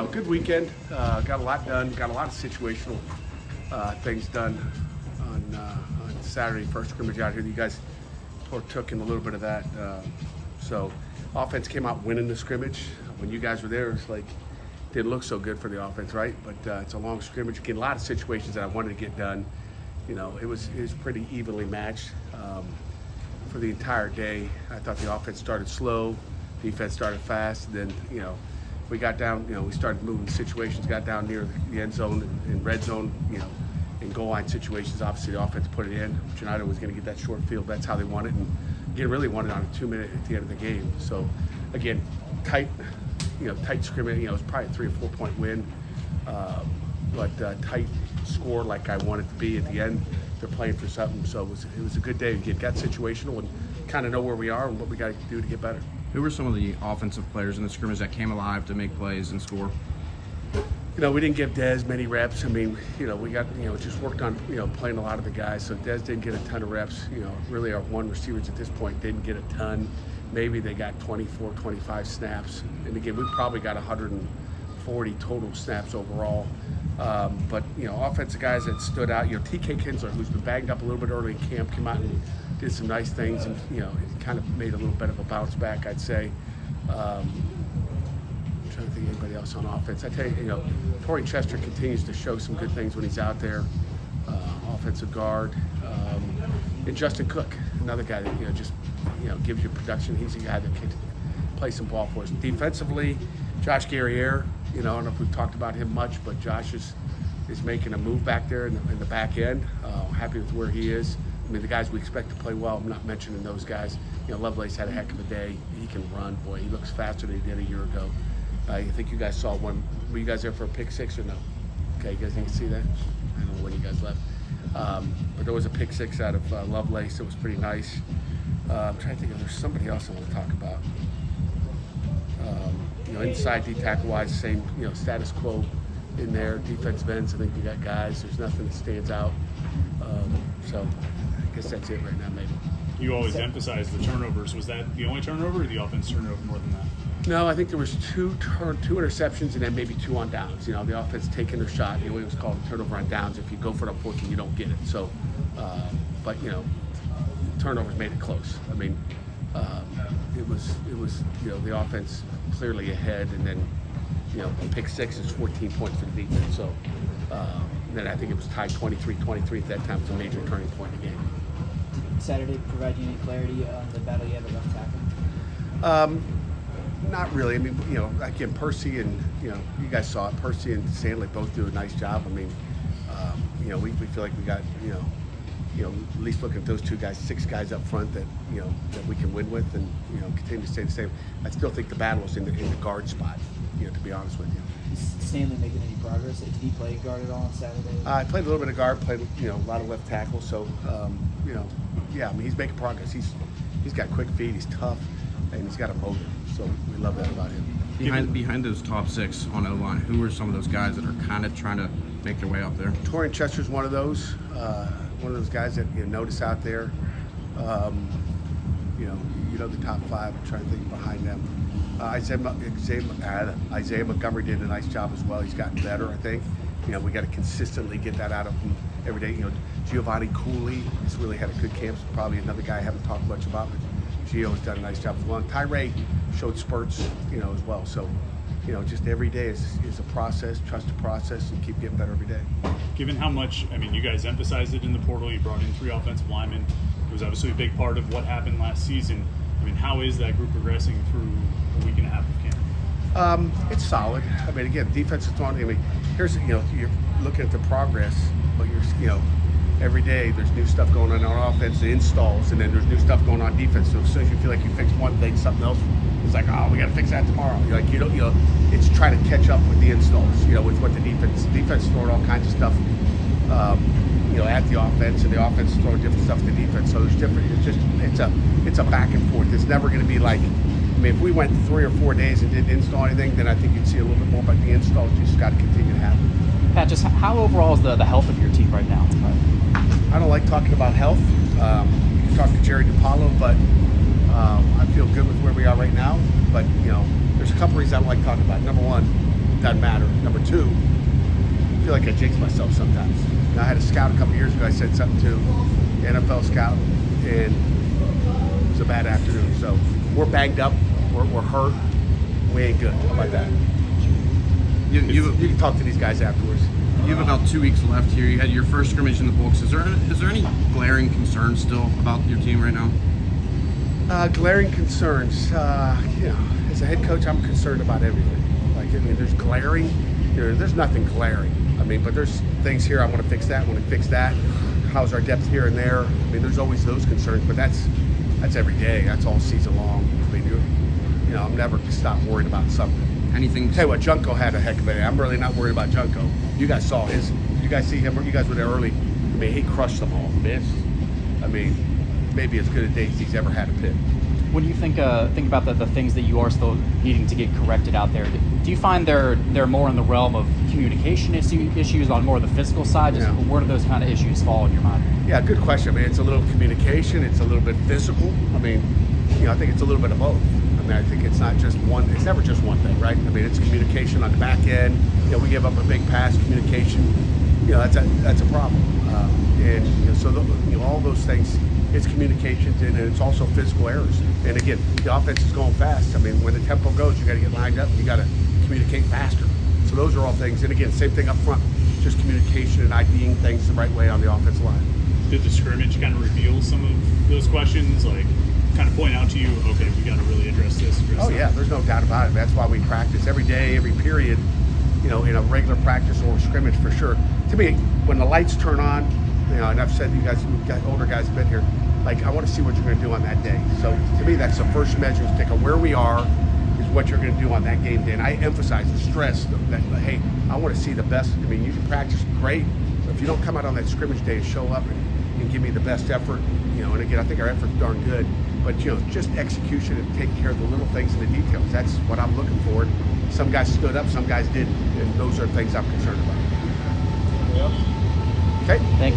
good weekend. Got a lot done. Got a lot of situational things done on Saturday, first scrimmage out here. You guys partook in a little bit of that. So offense came out winning the scrimmage. When you guys were there, it's like didn't look so good for the offense, right? But it's a long scrimmage. Again, a lot of situations that I wanted to get done. It was pretty evenly matched for the entire day. I thought the offense started slow, defense started fast, and then we got down. We started moving situations, got down near the end zone and red zone. In goal line situations, obviously the offense put it in. United was going to get that short field. That's how they wanted, and again, really wanted on a 2-minute at the end of the game. So again, tight scrimmage. It was probably a 3 or 4 point win, but tight score like I wanted to be at the end. They're playing for something, so it was a good day. We got situational and kind of know where we are and what we got to do to get better. Who were some of the offensive players in the scrimmage that came alive to make plays and score? We didn't give Dez many reps. We got, just worked on, playing a lot of the guys. So Dez didn't get a ton of reps. Really our one receivers at this point didn't get a ton. Maybe they got 24, 25 snaps. And again, we probably got 140 total snaps overall. But offensive guys that stood out, TK Kinsler, who's been banged up a little bit early in camp, came out and did some nice things, and it kind of made a little bit of a bounce back, I'd say. I'm trying to think of anybody else on offense. I tell you, Torrey Chester continues to show some good things when he's out there. Offensive guard, and Justin Cook, another guy that just gives you production. He's a guy that can play some ball for us. Defensively, Josh Guerriere. I don't know if we've talked about him much, but Josh is making a move back there in the back end. Happy with where he is. The guys we expect to play well, I'm not mentioning those guys. Lovelace had a heck of a day. He can run, boy. He looks faster than he did a year ago. I think you guys saw one. Were you guys there for a pick six or no? Okay, you guys didn't see that? I don't know when you guys left. But there was a pick six out of Lovelace. It was pretty nice. I'm trying to think if there's somebody else I want to talk about. Inside D tackle wise, same status quo in there. Defensive ends, I think you got guys. There's nothing that stands out. So I guess that's it right now, maybe. You always emphasize the turnovers. Was that the only turnover, or the offense turned over more than that? No, I think there was two interceptions and then maybe 2 on downs. The offense taking their shot. It was called a turnover on downs. If you go for it on 14, you don't get it. So, but turnovers made it close. It was the offense clearly ahead, and then pick six is 14 points for the defense. So then I think it was tied 23-23 at that time. It was a major turning point in the game. Did Saturday provide you any clarity on the battle you have at left tackle? Not really. Again, Percy and you guys saw it. Percy and Stanley both do a nice job. We feel like we got at least looking at those two guys, 6 guys up front that that we can win with, and continue to stay the same. I still think the battle is in the guard spot. To be honest with you. Is Stanley making any progress? Did he play guard at all on Saturday? I played a little bit of guard. Played a lot of left tackle. So he's making progress. He's got quick feet. He's tough, and he's got a motor. So we love that about him. Behind those top 6 on O-line, who are some of those guys that are kind of trying to make their way up there? Torrey Chester's one of those. One of those guys that notice out there. The top 5. I'm trying to think behind them. Isaiah Montgomery did a nice job as well. He's gotten better, I think. We got to consistently get that out of him every day. Giovanni Cooley has really had a good camp. Probably another guy I haven't talked much about, but Gio has done a nice job as well. And Tyree showed spurts, as well. So, just every day is a process. Trust the process and keep getting better every day. Given how much, you guys emphasized it in the portal. You brought in 3 offensive linemen. It was obviously a big part of what happened last season. How is that group progressing through a week and a half of camp? It's solid. Again, defense is throwing. Here's you're looking at the progress, but you're every day there's new stuff going on offense, the installs, and then there's new stuff going on defense. So as soon as you feel like you fix one thing, something else is like, oh, we got to fix that tomorrow. You're like, it's trying to catch up with the installs. With what the defense is throwing all kinds of stuff. At the offense, and the offense is throwing different stuff to the defense. So there's different. It's a back and forth. It's never going to be like. If we went 3 or 4 days and didn't install anything, then I think you'd see a little bit more. But the installs just got to continue to happen. Pat, just how overall is the health of your team right now? I don't like talking about health. You can talk to Jerry DiPaolo, but I feel good with where we are right now. But there's a couple reasons I don't like talking about it. Number one, doesn't matter. Number two, I feel like I jinx myself sometimes. I had a scout a couple years ago. I said something to the NFL scout, and it was a bad afternoon. So we're banged up, we're hurt, we ain't good. How about that? You can talk to these guys afterwards. You have about 2 weeks left here. You had your first scrimmage in the books. Is there any glaring concerns still about your team right now? Glaring concerns. As a head coach, I'm concerned about everything. Like, I mean, there's glaring. There's nothing glaring. I mean, but there's things here. I want to fix that. I want to fix that. How's our depth here and there? I mean, there's always those concerns, but that's every day. That's all season long. I mean, I'm never stop worried about something. Anything? Tell you what, Junko had a heck of a day. I'm really not worried about Junko. You guys saw his. You guys see him? You guys were there early. I mean, he crushed them all. Maybe as good a day as he's ever had at Pitt. When you think about the things that you are still needing to get corrected out there, do you find they're more in the realm of communication issues on more of the physical side? Just where do those kind of issues fall in your mind? Yeah, good question. I mean, it's a little communication. It's a little bit physical. I mean, I think it's a little bit of both. I mean, I think it's not just one. It's never just one thing, right? I mean, it's communication on the back end. We give up a big pass. Communication. That's a problem. All those things. It's communications and it's also physical errors. And again, the offense is going fast. I mean, when the tempo goes, you got to get lined up. You got to communicate faster. So those are all things. And again, same thing up front. Just communication and IDing things the right way on the offensive line. Did the scrimmage kind of reveal some of those questions? Like, kind of point out to you, okay, we got to really address this. Yeah, there's no doubt about it. That's why we practice every day, every period. In a regular practice or scrimmage for sure. To me, when the lights turn on, and I've said, you guys, we've got older guys have been here, like, I want to see what you're going to do on that day. So to me, that's the first measuring stick of where we are is what you're going to do on that game day. And I emphasize the stress that hey, I want to see the best. I mean, you can practice great, but if you don't come out on that scrimmage day and show up and give me the best effort, and again, I think our effort's darn good, but just execution and taking care of the little things and the details. That's what I'm looking for. Some guys stood up, some guys didn't, and those are things I'm concerned about. Okay? Thank you.